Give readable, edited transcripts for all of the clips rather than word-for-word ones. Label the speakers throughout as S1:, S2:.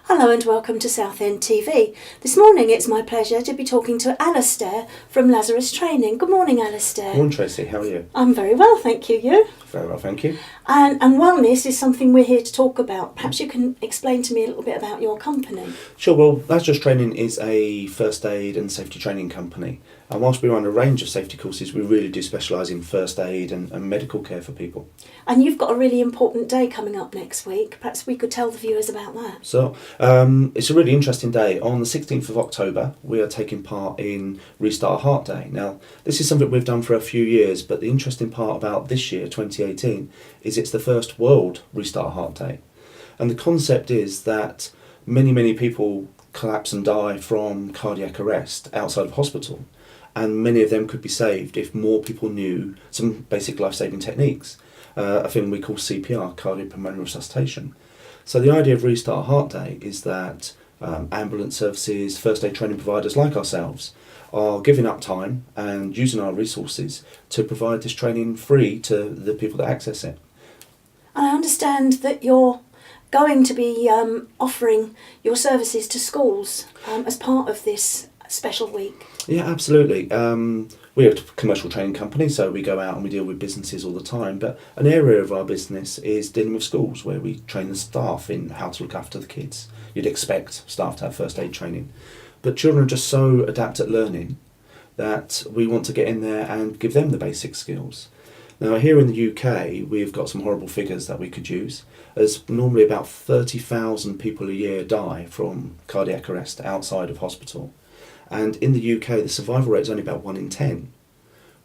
S1: Hello and welcome to Southend TV. This morning it's my pleasure to be talking to Alistair from Lazarus Training. Good morning, Alistair.
S2: Good morning, Tracy. How are you?
S1: I'm very well, thank you. You?
S2: Very well, thank you.
S1: And wellness is something we're here to talk about. Perhaps you can explain to me a little bit about your company.
S2: Sure. Well, Lazarus Training is a first aid and safety training company. And whilst we run a range of safety courses, we really do specialise in first aid and medical care for people.
S1: And you've got a really important day coming up next week. Perhaps we could tell the viewers about that.
S2: So, it's a really interesting day. On the 16th of October, we are taking part in Restart Heart Day. Now, this is something we've done for a few years, but the interesting part about this year, 2018, is it's the first World Restart Heart Day. And the concept is that many people collapse and die from cardiac arrest outside of hospital. And many of them could be saved if more people knew some basic life-saving techniques, a thing we call CPR, cardiopulmonary resuscitation. So the idea of Restart Heart Day is that ambulance services, first aid training providers like ourselves are giving up time and using our resources to provide this training free to the people that access it.
S1: And I understand that you're going to be offering your services to schools as part of this special week.
S2: Yeah, absolutely. We're a commercial training company, so we go out and we deal with businesses all the time. But an area of our business is dealing with schools, where we train the staff in how to look after the kids. You'd expect staff to have first aid training. But children are just so adept at learning that we want to get in there and give them the basic skills. Now, here in the UK, we've got some horrible figures that we could use, as normally about 30,000 people a year die from cardiac arrest outside of hospital. And in the UK, the survival rate is only about 1 in 10.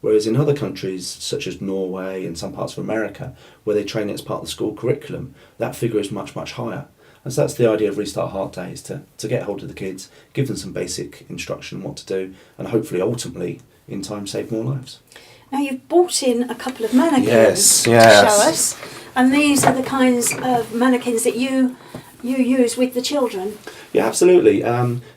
S2: Whereas in other countries, such as Norway and some parts of America, where they train it as part of the school curriculum, that figure is much higher. And so that's the idea of Restart Heart Day, is to get hold of the kids, give them some basic instruction on what to do, and hopefully, ultimately, in time, save more lives.
S1: Now, you've brought in a couple of mannequins
S2: Yes.
S1: to show us, and these are the kinds of mannequins that you use with the children.
S2: Yeah, absolutely.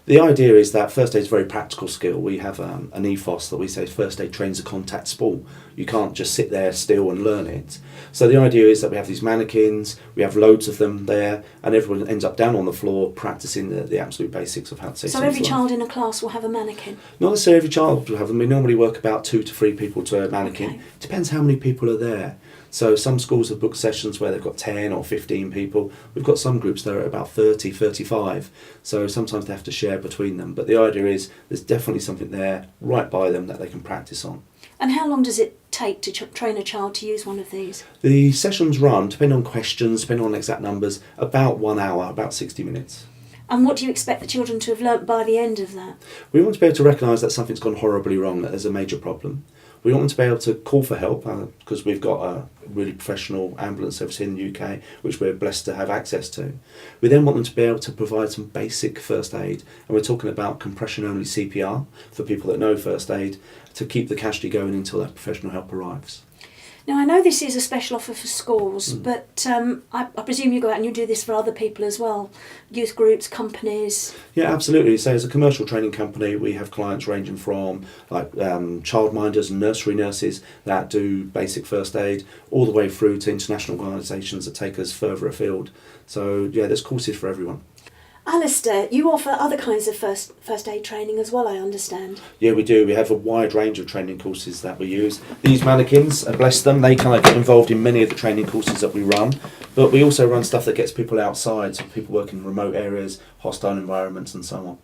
S2: The idea is that first aid is a very practical skill. We have an ethos that we say first aid trains a contact sport. You can't just sit there still and learn it. So the idea is that we have these mannequins, we have loads of them there, and everyone ends up down on the floor practicing the absolute basics of how to save
S1: So
S2: someone's
S1: every
S2: life.
S1: child in a class will have a mannequin?
S2: Not necessarily every child will have them. We normally work about 2 to 3 people to a mannequin.
S1: Okay.
S2: Depends how many people are there. So some schools have booked sessions where they've got 10 or 15 people. We've got some groups that are about 30, 35. So sometimes they have to share between them. But the idea is there's definitely something there right by them that they can practice on.
S1: And how long does it take to train a child to use one of these?
S2: The sessions run, depending on questions, depending on exact numbers, about 1 hour, about 60 minutes.
S1: And what do you expect the children to have learnt by the end of that?
S2: We want to be able to recognise that something's gone horribly wrong, that there's a major problem. We want them to be able to call for help, because we've got a really professional ambulance service in the UK, which we're blessed to have access to. We then want them to be able to provide some basic first aid, and we're talking about compression-only CPR for people that know first aid, to keep the casualty going until that professional help arrives.
S1: Now, I know this is a special offer for schools, but I presume you go out and you do this for other people as well, youth groups, companies.
S2: Yeah, absolutely. So as a commercial training company, we have clients ranging from childminders and nursery nurses that do basic first aid, all the way through to international organisations that take us further afield. So yeah, there's courses for everyone.
S1: Alistair, you offer other kinds of first aid training as well, I understand.
S2: Yeah, we do. We have a wide range of training courses that we use. These mannequins, bless them, they kind of get involved in many of the training courses that we run. But we also run stuff that gets people outside, so people work in remote areas, hostile environments and so on.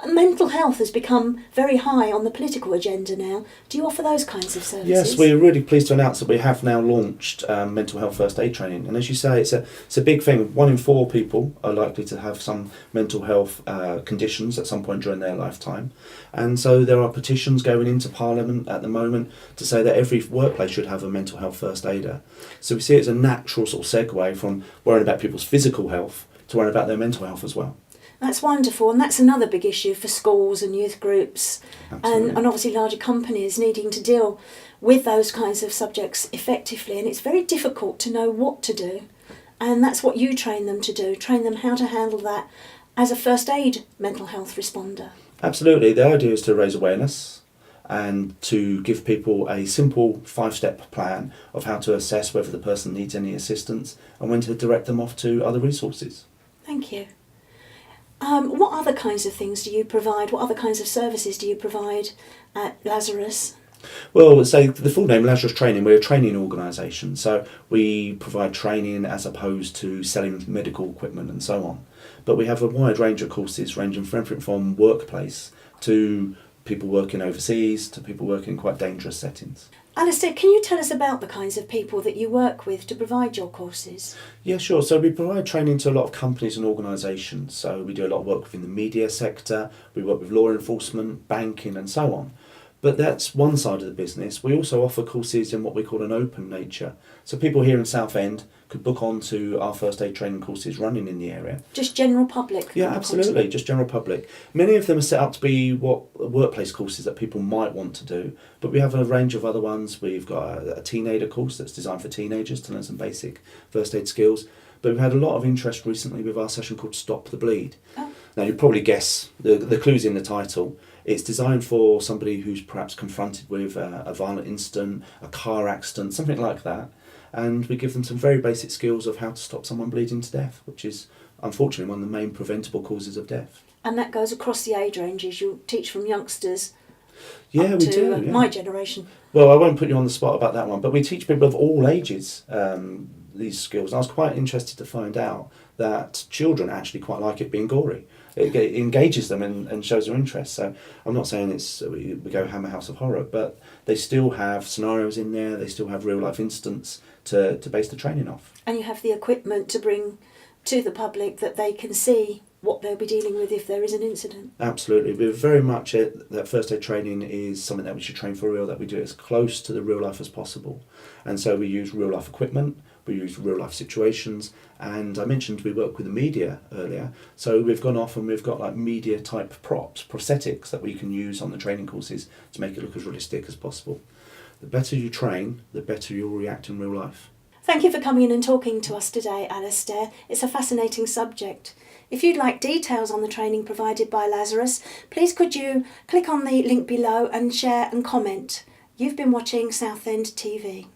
S1: Mental health has become very high on the political agenda now. Do you offer those kinds of services?
S2: Yes, we're really pleased to announce that we have now launched mental health first aid training. And as you say, it's a big thing. 1 in 4 people are likely to have some mental health conditions at some point during their lifetime. And so there are petitions going into Parliament at the moment to say that every workplace should have a mental health first aider. So we see it as a natural sort of segue from worrying about people's physical health to worrying about their mental health as well.
S1: That's wonderful, and that's another big issue for schools and youth groups and obviously larger companies needing to deal with those kinds of subjects effectively, and it's very difficult to know what to do, and that's what you train them to do, train them how to handle that as a first aid mental health responder.
S2: Absolutely. The idea is to raise awareness and to give people a simple 5-step plan of how to assess whether the person needs any assistance and when to direct them off to other resources.
S1: Thank you. What other kinds of things do you provide? What other kinds of services do you provide at Lazarus?
S2: Well, so the full name, Lazarus Training, we're a training organisation. So we provide training as opposed to selling medical equipment and so on. But we have a wide range of courses ranging from everything from workplace to people working overseas to people working in quite dangerous settings.
S1: Alistair, can you tell us about the kinds of people that you work with to provide your courses?
S2: Yeah, sure. So we provide training to a lot of companies and organisations. So we do a lot of work within the media sector, we work with law enforcement, banking and so on. But that's one side of the business. We also offer courses in what we call an open nature. So people here in Southend could book on to our first aid training courses running in the area.
S1: Just general public?
S2: Yeah, absolutely, just general public. Many of them are set up to be workplace courses that people might want to do, but we have a range of other ones. We've got a teenager course that's designed for teenagers to learn some basic first aid skills. But we've had a lot of interest recently with our session called Stop the Bleed.
S1: Oh.
S2: Now, you'll probably guess the clues in the title. It's designed for somebody who's perhaps confronted with a violent incident, a car accident, something like that. And we give them some very basic skills of how to stop someone bleeding to death, which is unfortunately one of the main preventable causes of death.
S1: And that goes across the age ranges. You teach from youngsters
S2: yeah,
S1: up
S2: we
S1: to
S2: do, yeah.
S1: my generation.
S2: Well, I won't put you on the spot about that one, but we teach people of all ages these skills. And I was quite interested to find out that children actually quite like it being gory. It engages them and shows their interest. So I'm not saying we go hammer house of horror, but they still have scenarios in there, they still have real life incidents to base the training off.
S1: And you have the equipment to bring to the public that they can see what they'll be dealing with if there is an incident.
S2: Absolutely. We're very much that first aid training is something that we should train for real, that we do it as close to the real life as possible. And so we use real life equipment, we use real life situations, and I mentioned we work with the media earlier, so we've gone off and we've got like media type props, prosthetics that we can use on the training courses to make it look as realistic as possible. The better you train, the better you'll react in real life.
S1: Thank you for coming in and talking to us today, Alistair. It's a fascinating subject. If you'd like details on the training provided by Lazarus, please could you click on the link below and share and comment. You've been watching Southend TV.